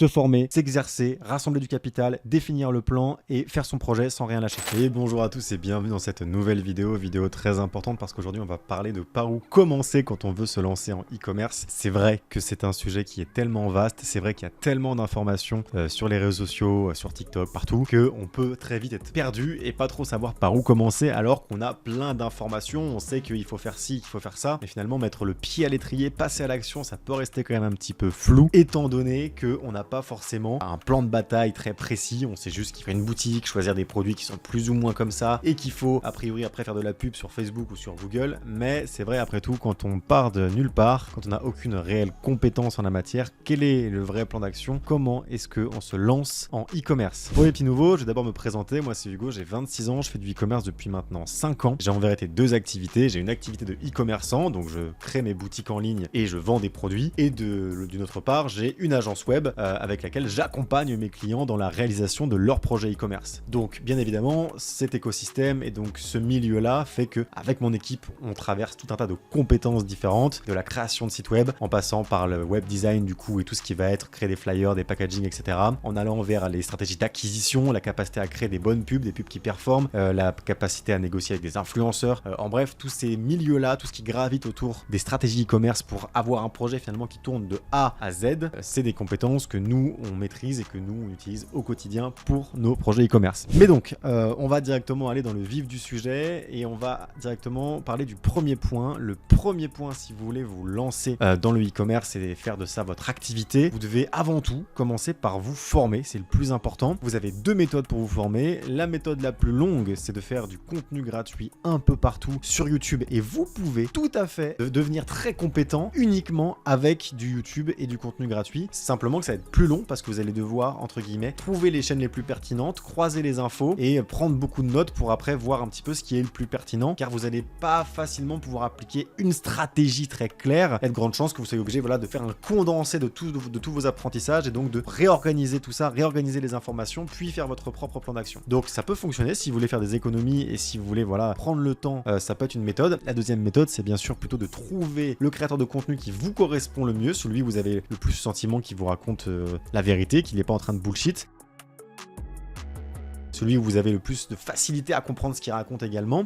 se former, s'exercer, rassembler du capital, définir le plan et faire son projet sans rien lâcher. Et bonjour à tous et bienvenue dans cette nouvelle vidéo très importante parce qu'aujourd'hui on va parler de par où commencer quand on veut se lancer en e-commerce. C'est vrai que c'est un sujet qui est tellement vaste, c'est vrai qu'il y a tellement d'informations sur les réseaux sociaux, sur TikTok, partout, qu'on peut très vite être perdu et pas trop savoir par où commencer alors qu'on a plein d'informations, on sait qu'il faut faire ci, qu'il faut faire ça, mais finalement mettre le pied à l'étrier, passer à l'action, ça peut rester quand même un petit peu flou, étant donné qu'on n'a pas forcément un plan de bataille très précis, on sait juste qu'il faut une boutique, choisir des produits qui sont plus ou moins comme ça, et qu'il faut a priori après faire de la pub sur Facebook ou sur Google, mais c'est vrai après tout, quand on part de nulle part, quand on n'a aucune réelle compétence en la matière, quel est le vrai plan d'action, comment est-ce qu'on se lance en e-commerce? Pour les petits nouveaux, je vais d'abord me présenter, moi c'est Hugo, j'ai 26 ans, je fais du e-commerce depuis maintenant 5 ans, j'ai en vérité deux activités, j'ai une activité de e-commerçant, donc je crée mes boutiques en ligne et je vends des produits, et d'une autre part, j'ai une agence web avec laquelle j'accompagne mes clients dans la réalisation de leurs projets e-commerce. Donc bien évidemment, cet écosystème et donc ce milieu-là fait que avec mon équipe, on traverse tout un tas de compétences différentes, de la création de sites web, en passant par le web design du coup et tout ce qui va être créer des flyers, des packaging, etc. En allant vers les stratégies d'acquisition, la capacité à créer des bonnes pubs, des pubs qui performent, la capacité à négocier avec des influenceurs, en bref, tous ces milieux-là, tout ce qui gravite autour des stratégies e-commerce pour avoir un projet finalement qui tourne de A à Z, c'est des compétences que nous on maîtrise et que nous on utilise au quotidien pour nos projets e-commerce. Mais donc, on va directement aller dans le vif du sujet et on va directement parler du premier point. Le premier point, si vous voulez vous lancer dans le e-commerce et faire de ça votre activité, vous devez avant tout commencer par vous former, c'est le plus important. Vous avez deux méthodes pour vous former. La méthode la plus longue, c'est de faire du contenu gratuit un peu partout sur YouTube et vous pouvez tout à fait devenir très compétent uniquement avec du YouTube et du contenu gratuit. C'est simplement que ça va être plus long parce que vous allez devoir, entre guillemets, trouver les chaînes les plus pertinentes, croiser les infos et prendre beaucoup de notes pour après voir un petit peu ce qui est le plus pertinent, car vous n'allez pas facilement pouvoir appliquer une stratégie très claire. Il y a de grandes chances que vous soyez obligé de faire un condensé de tous vos apprentissages et donc de réorganiser tout ça, réorganiser les informations, puis faire votre propre plan d'action. Donc ça peut fonctionner si vous voulez faire des économies et si vous voulez prendre le temps, ça peut être une méthode. La deuxième méthode, c'est bien sûr plutôt de trouver le créateur de contenu qui vous correspond le mieux, celui où vous avez le plus sentiment qu'il vous raconte la vérité, qu'il n'est pas en train de bullshit. Celui où vous avez le plus de facilité à comprendre ce qu'il raconte également.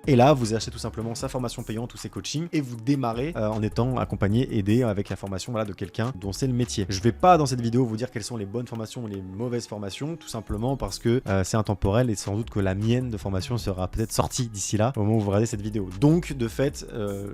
Et là, vous achetez tout simplement sa formation payante ou ses coachings et vous démarrez en étant accompagné, aidé avec la formation de quelqu'un dont c'est le métier. Je vais pas dans cette vidéo vous dire quelles sont les bonnes formations ou les mauvaises formations, tout simplement parce que c'est intemporel et sans doute que la mienne de formation sera peut-être sortie d'ici là au moment où vous regardez cette vidéo. Donc de fait,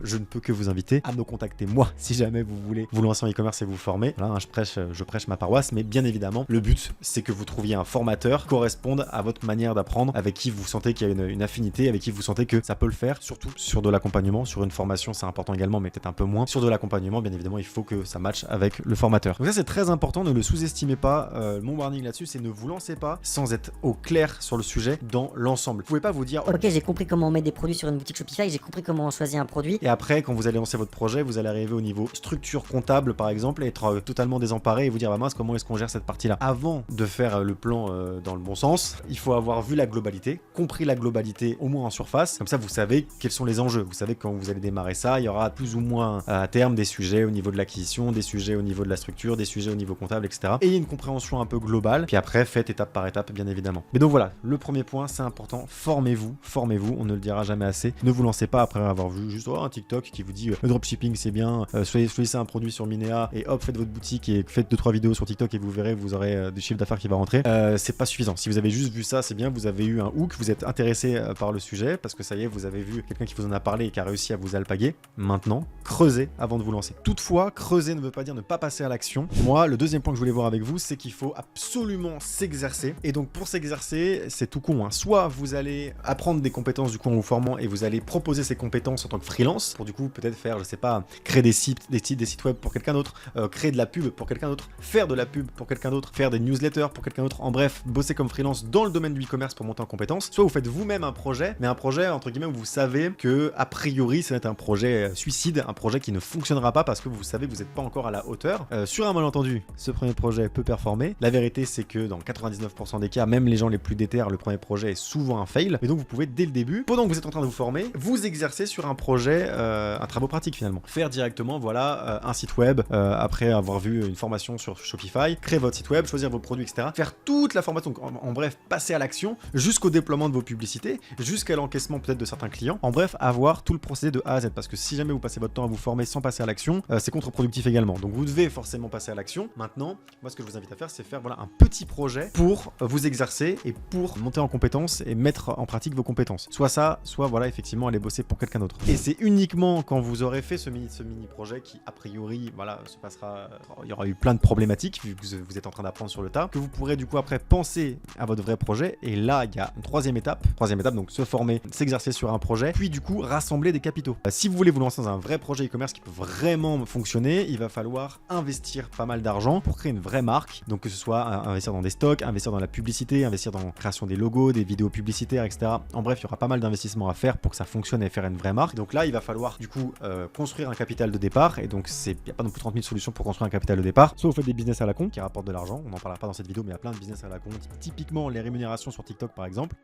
je ne peux que vous inviter à me contacter moi si jamais vous voulez vous lancer en e-commerce et vous former. Voilà, je prêche ma paroisse, mais bien évidemment, le but c'est que vous trouviez un formateur qui corresponde à votre manière d'apprendre, avec qui vous sentez qu'il y a une affinité, avec qui vous sentez que ça peut le faire, surtout sur de l'accompagnement. Sur une formation c'est important également, mais peut-être un peu moins. Sur de l'accompagnement, bien évidemment, il faut que ça matche avec le formateur. Donc ça c'est très important, ne le sous-estimez pas. Mon warning là-dessus, c'est ne vous lancez pas sans être au clair sur le sujet dans l'ensemble. Vous pouvez pas vous dire ok, j'ai compris comment on met des produits sur une boutique Shopify, j'ai compris comment on choisit un produit. Et après, quand vous allez lancer votre projet, vous allez arriver au niveau structure comptable par exemple, et être totalement désemparé et vous dire bah mince, comment est-ce qu'on gère cette partie-là? Avant de faire le plan dans le bon sens, il faut avoir vu la globalité, compris la globalité au moins en surface. Comme ça, vous savez quels sont les enjeux. Vous savez que quand vous allez démarrer ça, il y aura plus ou moins à terme des sujets au niveau de l'acquisition, des sujets au niveau de la structure, des sujets au niveau comptable, etc. Et une compréhension un peu globale. Puis après, faites étape par étape, bien évidemment. Mais donc voilà, le premier point, c'est important. Formez-vous, on ne le dira jamais assez. Ne vous lancez pas après avoir vu juste un TikTok qui vous dit le dropshipping c'est bien, choisissez un produit sur Minea et hop, faites votre boutique et faites 2-3 vidéos sur TikTok et vous verrez, vous aurez des chiffres d'affaires qui va rentrer. C'est pas suffisant. Si vous avez juste vu ça, c'est bien, vous avez eu un hook, vous êtes intéressé par le sujet parce que ça y est, vous avez vu quelqu'un qui vous en a parlé et qui a réussi à vous alpaguer. Maintenant, creusez avant de vous lancer. Toutefois, creuser ne veut pas dire ne pas passer à l'action. Moi, le deuxième point que je voulais voir avec vous, c'est qu'il faut absolument s'exercer. Et donc, pour s'exercer, c'est tout con, hein. Soit vous allez apprendre des compétences du coup en vous formant et vous allez proposer ces compétences en tant que freelance pour du coup peut-être faire, je sais pas, créer des sites web pour quelqu'un d'autre, créer de la pub pour quelqu'un d'autre, faire de la pub pour quelqu'un d'autre, faire des newsletters pour quelqu'un d'autre. En bref, bosser comme freelance dans le domaine du e-commerce pour monter en compétences. Soit vous faites vous-même un projet, mais un projet entre guillemets où vous savez que a priori ça va être un projet suicide, un projet qui ne fonctionnera pas parce que vous savez que vous n'êtes pas encore à la hauteur. Sur un malentendu, ce premier projet peut performer. La vérité c'est que dans 99% des cas, même les gens les plus déter, le premier projet est souvent un fail. Et donc vous pouvez dès le début, pendant que vous êtes en train de vous former, vous exercer sur un projet, un travaux pratique finalement. Faire directement voilà un site web après avoir vu une formation sur Shopify, créer votre site web, choisir vos produits, etc. Faire toute la formation, donc, en bref, passer à l'action jusqu'au déploiement de vos publicités, jusqu'à l'encaissement peut-être de certains clients. En bref, avoir tout le procédé de A à Z parce que si jamais vous passez votre temps à vous former sans passer à l'action, c'est contre-productif également. Donc vous devez forcément passer à l'action. Maintenant, moi ce que je vous invite à faire, c'est faire voilà un petit projet pour vous exercer et pour monter en compétences et mettre en pratique vos compétences. Soit ça, soit voilà effectivement aller bosser pour quelqu'un d'autre. Et c'est uniquement quand vous aurez fait ce mini projet qui a priori voilà se passera, il y aura eu plein de problématiques vu que vous êtes en train d'apprendre sur le tas, que vous pourrez du coup après penser à votre vrai projet. Et là il y a une troisième étape donc se former, s'exercer sur un projet, puis du coup rassembler des capitaux. Si vous voulez vous lancer dans un vrai projet e-commerce qui peut vraiment fonctionner, il va falloir investir pas mal d'argent pour créer une vraie marque. Donc que ce soit investir dans des stocks, investir dans la publicité, investir dans la création des logos, des vidéos publicitaires, etc. En bref, il y aura pas mal d'investissements à faire pour que ça fonctionne et faire une vraie marque. Donc là, il va falloir du coup construire un capital de départ. Et donc il n'y a pas non plus 30 000 solutions pour construire un capital de départ. Soit vous faites des business à la con qui rapportent de l'argent. On n'en parlera pas dans cette vidéo, mais il y a plein de business à la con. Typiquement les rémunérations sur TikTok par exemple.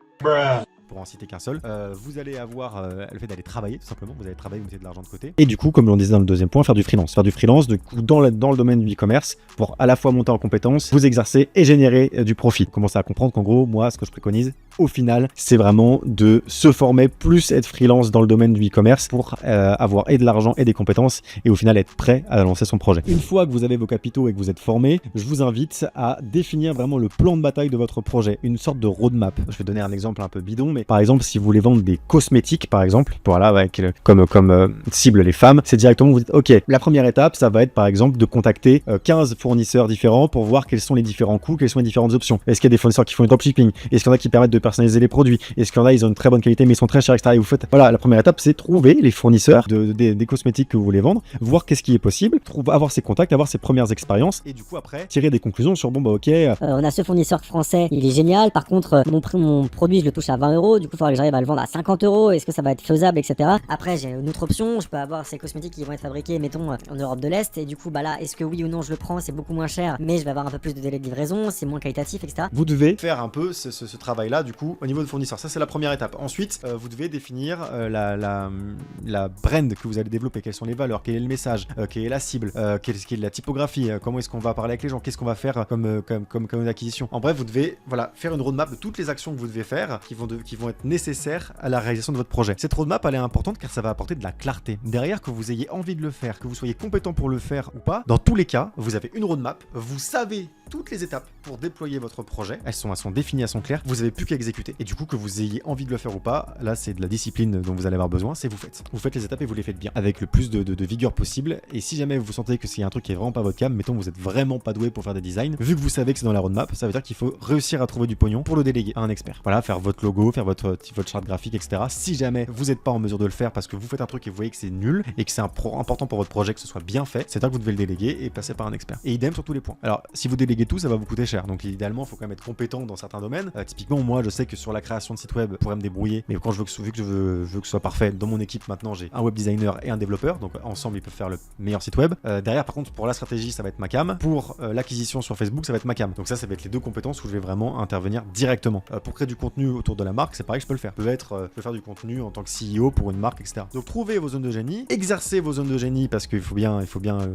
Pour en citer qu'un seul, vous allez avoir le fait d'aller travailler tout simplement, vous allez travailler, vous mettez de l'argent de côté. Et du coup, comme on disait dans le deuxième point, faire du freelance. Faire du freelance du coup, dans le domaine du e-commerce pour à la fois monter en compétences, vous exercer et générer du profit. Commencez à comprendre qu'en gros, moi, ce que je préconise, au final, c'est vraiment de se former plus être freelance dans le domaine du e-commerce pour avoir et de l'argent et des compétences et au final être prêt à lancer son projet. Une fois que vous avez vos capitaux et que vous êtes formé, je vous invite à définir vraiment le plan de bataille de votre projet, une sorte de roadmap. Je vais donner un exemple un peu bidon, mais par exemple, si vous voulez vendre des cosmétiques, par exemple, voilà, avec comme cible les femmes, c'est directement vous dites, ok, la première étape, ça va être par exemple de contacter 15 fournisseurs différents pour voir quels sont les différents coûts, quelles sont les différentes options. Est-ce qu'il y a des fournisseurs qui font du dropshipping? Est-ce qu'il y en a qui permettent de personnaliser les produits? Est-ce qu'il y en a, ils ont une très bonne qualité mais ils sont très chers, etc. Et vous faites, voilà, la première étape, c'est trouver les fournisseurs des cosmétiques que vous voulez vendre, voir qu'est-ce qui est possible, avoir ses contacts, avoir ses premières expériences et du coup après tirer des conclusions sur bon bah ok. On a ce fournisseur français, il est génial. Par contre, mon produit, je le touche à 20 euros. Du coup, il faudra que j'arrive à le vendre à 50 euros. Est-ce que ça va être faisable, etc. Après, j'ai une autre option. Je peux avoir ces cosmétiques qui vont être fabriqués, mettons, en Europe de l'Est. Et du coup, bah là, est-ce que oui ou non je le prends? C'est beaucoup moins cher, mais je vais avoir un peu plus de délai de livraison. C'est moins qualitatif, etc. Vous devez faire un peu ce travail-là, du coup, au niveau de fournisseur. Ça, c'est la première étape. Ensuite, vous devez définir la brand que vous allez développer. Quelles sont les valeurs? Quel est le message? Quelle est la cible? Quelle est la typographie? Comment est-ce qu'on va parler avec les gens? Qu'est-ce qu'on va faire comme acquisition? En bref, vous devez voilà, faire une roadmap de toutes les actions que vous devez faire qui vont être nécessaires à la réalisation de votre projet. Cette roadmap, elle est importante car ça va apporter de la clarté. Derrière, que vous ayez envie de le faire, que vous soyez compétent pour le faire ou pas, dans tous les cas, vous avez une roadmap, vous savez toutes les étapes pour déployer votre projet, elles sont définies, elles sont claires, vous avez plus qu'à exécuter. Et du coup, que vous ayez envie de le faire ou pas, là c'est de la discipline dont vous allez avoir besoin, c'est vous faites les étapes et vous les faites bien, avec le plus de vigueur possible. Et si jamais vous sentez que c'est un truc qui est vraiment pas votre cam, mettons vous êtes vraiment pas doué pour faire des designs, vu que vous savez que c'est dans la roadmap, ça veut dire qu'il faut réussir à trouver du pognon pour le déléguer à un expert. Voilà, faire votre logo, faire votre charte graphique, etc. Si jamais vous n'êtes pas en mesure de le faire parce que vous faites un truc et vous voyez que c'est nul et que c'est important pour votre projet que ce soit bien fait, c'est-à-dire que vous devez le déléguer et passer par un expert. Et idem sur tous les points. Alors, si vous déléguez tout, ça va vous coûter cher. Donc idéalement, il faut quand même être compétent dans certains domaines. Typiquement, moi, je sais que sur la création de site web, je pourrais me débrouiller. Mais quand vu que je veux que ce soit parfait, dans mon équipe maintenant, j'ai un web designer et un développeur. Donc ensemble, ils peuvent faire le meilleur site web. Derrière, par contre, pour la stratégie, ça va être ma cam. Pour l'acquisition sur Facebook, ça va être ma cam. Donc ça va être les deux compétences où je vais vraiment intervenir directement. Pour créer du contenu autour de la marque, c'est pareil, je peux le faire. Je peux faire du contenu en tant que CEO pour une marque, etc. Donc trouvez vos zones de génie, exercez vos zones de génie parce qu'il faut bien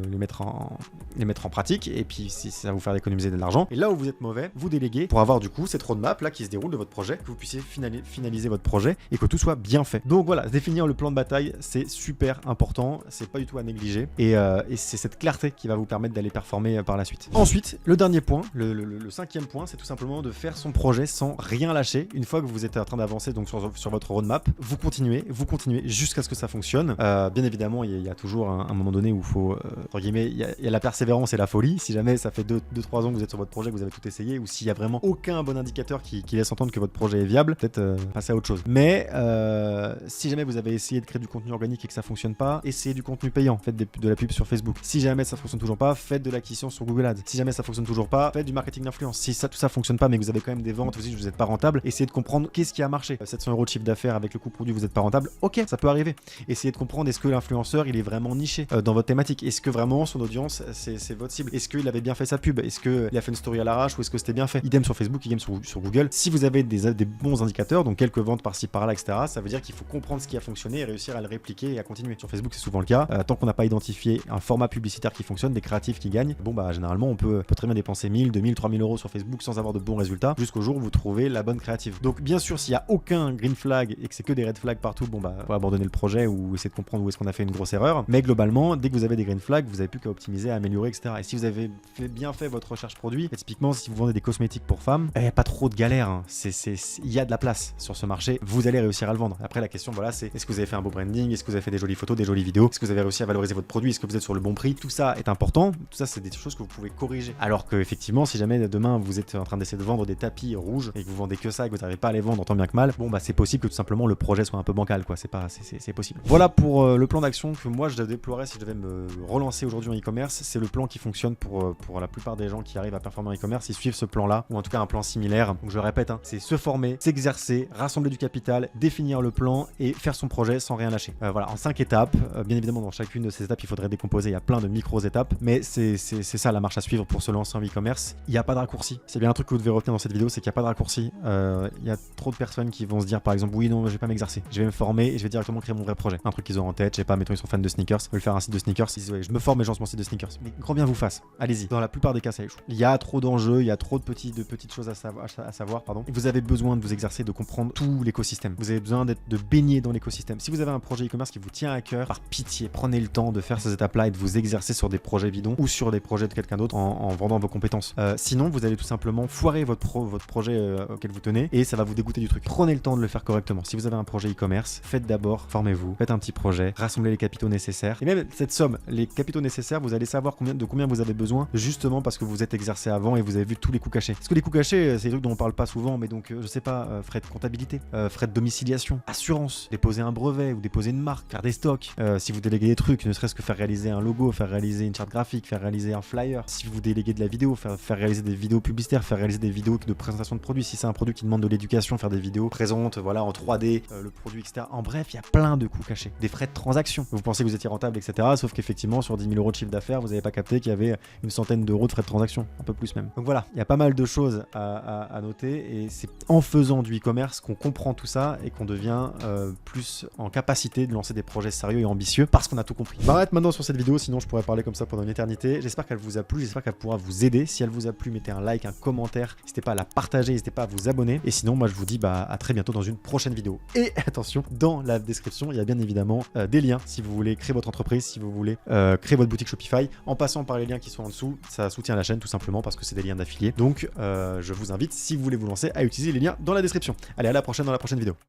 les mettre en pratique. Et puis si ça va vous faire économiser de l'argent. Et là où vous êtes mauvais, vous déléguez pour avoir du coup cette roadmap là qui se déroule de votre projet, que vous puissiez finaliser votre projet et que tout soit bien fait. Donc voilà, définir le plan de bataille, c'est super important, c'est pas du tout à négliger et c'est cette clarté qui va vous permettre d'aller performer par la suite. Ensuite, le dernier point, le cinquième point, c'est tout simplement de faire son projet sans rien lâcher. Une fois que vous êtes en train d'avancer donc sur votre roadmap, vous continuez jusqu'à ce que ça fonctionne. Bien évidemment, il y a toujours un moment donné où il faut, entre guillemets, il y a la persévérance et la folie. Si jamais ça fait 2-3 ans que vous êtes sur votre projet, que vous avez tout essayé, ou s'il y a vraiment aucun bon indicateur qui laisse entendre que votre projet est viable, peut-être passer à autre chose. Mais si jamais vous avez essayé de créer du contenu organique et que ça fonctionne pas, essayez du contenu payant, faites de la pub sur Facebook. Si jamais ça fonctionne toujours pas, faites de l'acquisition sur Google Ads. Si jamais ça fonctionne toujours pas, faites du marketing d'influence. Si tout ça fonctionne pas, mais que vous avez quand même des ventes aussi, vous n'êtes pas rentable, essayez de comprendre qu'est-ce qui a marché. 700 € de chiffre d'affaires avec le coût produit, vous n'êtes pas rentable. Ok, ça peut arriver. Essayez de comprendre, est-ce que l'influenceur il est vraiment niché dans votre thématique? Est-ce que vraiment son audience c'est votre cible? Est-ce qu'il avait bien fait sa pub? Est-ce qu'il a fait une story à l'arrache ou est-ce que c'était bien fait? Idem sur Facebook, idem sur Google. Si vous avez des bons indicateurs, donc quelques ventes par-ci par-là, etc., ça veut dire qu'il faut comprendre ce qui a fonctionné et réussir à le répliquer et à continuer. Sur Facebook, c'est souvent le cas. Tant qu'on n'a pas identifié un format publicitaire qui fonctionne, des créatifs qui gagnent, bon bah généralement on peut très bien dépenser 1000, 2000, 3000 € sur Facebook sans avoir de bons résultats jusqu'au jour où vous trouvez la bonne créative. Donc bien sûr, s'il y a aucun green flag et que c'est que des red flags partout, bon bah faut abandonner le projet ou essayer de comprendre où est-ce qu'on a fait une grosse erreur. Mais globalement, dès que vous avez des green flags, vous avez plus qu'à optimiser, à améliorer, etc. Et si vous avez bien fait votre recherche produit, typiquement si vous vendez des cosmétiques pour femmes, il n'y a pas trop de galère. Hein. Il y a de la place sur ce marché. Vous allez réussir à le vendre. Après la question, voilà, c'est est-ce que vous avez fait un beau branding, est-ce que vous avez fait des jolies photos, des jolies vidéos, est-ce que vous avez réussi à valoriser votre produit, est-ce que vous êtes sur le bon prix. Tout ça est important. Tout ça, c'est des choses que vous pouvez corriger. Alors que effectivement, si jamais demain vous êtes en train d'essayer de vendre des tapis rouges et que vous vendez que ça et que vous n'arrivez pas à les vendre tant bien que mal, bon bah c'est possible que tout simplement le projet soit un peu bancal, quoi. C'est possible. Voilà pour le plan d'action que moi je déploierais si je devais me relancer aujourd'hui en e-commerce. C'est le plan qui fonctionne pour la plupart des gens qui arrivent à performer en e-commerce. Ils suivent ce plan-là ou en tout cas un plan similaire. Donc je répète, hein, c'est se former, s'exercer, rassembler du capital, définir le plan et faire son projet sans rien lâcher. Voilà, en 5 étapes. Bien évidemment, dans chacune de ces étapes, il faudrait décomposer. Il y a plein de micro-étapes, mais c'est ça la marche à suivre pour se lancer en e-commerce. Il n'y a pas de raccourci. C'est bien un truc que vous devez retenir dans cette vidéo, c'est qu'il n'y a pas de raccourci. Il y a trop de personnes qui vont se dire par exemple, oui, non, je vais pas m'exercer. Je vais me former et je vais directement créer mon vrai projet. Un truc qu'ils ont en tête, je sais pas, mettons, ils sont fans de sneakers, ils veulent faire un site de sneakers, ils disent, ouais, je me forme et je lance mon site de sneakers. Mais grand bien vous fasse. Allez-y. Dans la plupart des cas, ça échoue. Il y a trop d'enjeux, il y a trop de petites choses à savoir, pardon. Vous avez besoin de vous exercer, de comprendre tout l'écosystème. Vous avez besoin de baigner dans l'écosystème. Si vous avez un projet e-commerce qui vous tient à cœur, par pitié, prenez le temps de faire ces étapes-là et de vous exercer sur des projets bidons ou sur des projets de quelqu'un d'autre en vendant vos compétences. Sinon, vous allez tout simplement foirer votre projet auquel vous tenez et ça va vous dégoûter du truc. Prenez le temps de le faire correctement. Si vous avez un projet e-commerce, faites d'abord, formez-vous, faites un petit projet, rassemblez les capitaux nécessaires. Et même cette somme, les capitaux nécessaires, vous allez savoir de combien vous avez besoin justement parce que vous êtes exercé avant et vous avez vu tous les coûts cachés. Parce que les coûts cachés, c'est des trucs dont on parle pas souvent, mais donc je sais pas, frais de comptabilité, frais de domiciliation, assurance, déposer un brevet ou déposer une marque, faire des stocks, si vous déléguez des trucs, ne serait-ce que faire réaliser un logo, faire réaliser une charte graphique, faire réaliser un flyer, si vous déléguez de la vidéo, faire réaliser des vidéos publicitaires, faire réaliser des vidéos de présentation de produits, si c'est un produit qui demande de l'éducation, faire des vidéos présentes, voilà, en 3D, le produit, etc. En bref, il y a plein de coûts cachés, des frais de transaction. Vous pensez que vous étiez rentable, etc. Sauf qu'effectivement, sur 10 000 € de chiffre d'affaires, vous n'avez pas capté qu'il y avait une centaine d'euros de frais de transaction, un peu plus même. Donc voilà, il y a pas mal de choses à noter et c'est en faisant du e-commerce qu'on comprend tout ça et qu'on devient plus en capacité de lancer des projets sérieux et ambitieux parce qu'on a tout compris. Je m'arrête maintenant sur cette vidéo, sinon je pourrais parler comme ça pendant une éternité. J'espère qu'elle vous a plu, j'espère qu'elle pourra vous aider. Si elle vous a plu, mettez un like, un commentaire, n'hésitez pas à la partager, n'hésitez pas à vous abonner. Et sinon, moi je vous dis à très bientôt dans une prochaine vidéo. Et attention, dans la description, il y a bien évidemment des liens si vous voulez créer votre entreprise, si vous voulez créer votre boutique Shopify. En passant par les liens qui sont en dessous, ça soutient la chaîne tout simplement parce que c'est des liens d'affiliés. Donc je vous invite, si vous voulez vous lancer, à utiliser les liens dans la description. Allez, à la prochaine dans la prochaine vidéo.